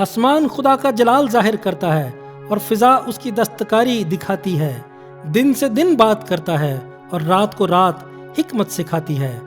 آسمان خدا کا جلال ظاہر کرتا ہے اور فضا اس کی دستکاری دکھاتی ہے۔ دن سے دن بات کرتا ہے اور رات کو رات حکمت سکھاتی ہے۔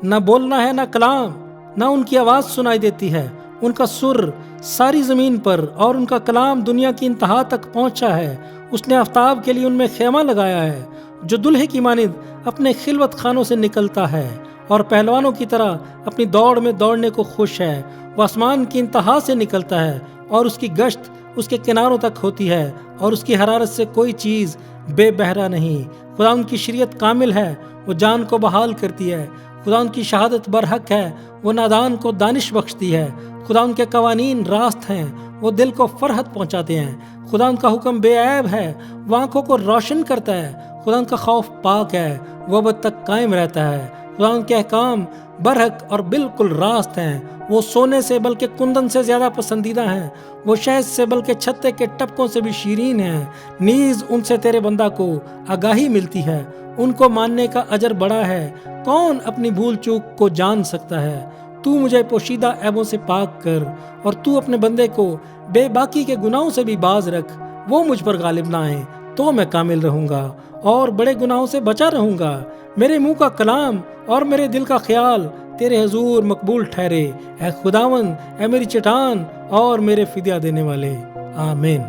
نہ بولنا ہے نہ کلام، نہ ان کی آواز سنائی دیتی ہے۔ ان کا سر ساری زمین پر اور ان کا کلام دنیا کی انتہا تک پہنچا ہے۔ اس نے آفتاب کے لیے ان میں خیمہ لگایا ہے، جو دلہے کی مانند اپنے خلوت خانوں سے نکلتا ہے اور پہلوانوں کی طرح اپنی دوڑ میں دوڑنے کو خوش ہے۔ وہ آسمان کی انتہا سے نکلتا ہے اور اس کی گشت اس کے کناروں تک ہوتی ہے، اور اس کی حرارت سے کوئی چیز بے بہرا نہیں۔ خدا ان کی شریعت کامل ہے، وہ جان کو بحال کرتی ہے۔ خدا ان کی شہادت برحق ہے، وہ نادان کو دانش بخشتی ہے۔ خدا ان کے قوانین راست ہیں، وہ دل کو فرحت پہنچاتے ہیں۔ خدا ان کا حکم بے عیب ہے، وہ آنکھوں کو روشن کرتا ہے۔ خدا ان کا خوف پاک ہے، وہ ابد تک قائم رہتا ہے۔ خدا ان کے احکام برحق اور بالکل راست ہیں، وہ سونے سے بلکہ کندن سے زیادہ پسندیدہ ہیں، وہ شہد سے بلکہ چھتے کے ٹپکوں سے بھی شیرین ہیں۔ نیز ان سے تیرے بندہ کو آگاہی ملتی ہے، ان کو ماننے کا اجر بڑا ہے۔ کون اپنی بھول چوک کو جان سکتا ہے؟ تو مجھے پوشیدہ عیبوں سے پاک کر، اور تو اپنے بندے کو بے باکی کے گناہوں سے بھی باز رکھ۔ وہ مجھ پر غالب نہ آئیں تو میں کامل رہوں گا اور بڑے گناہوں سے بچا رہوں گا۔ میرے منہ کا کلام اور میرے دل کا خیال تیرے حضور مقبول ٹھہرے، اے خداوند، اے میری چٹان اور میرے فدیہ دینے والے۔ آمین۔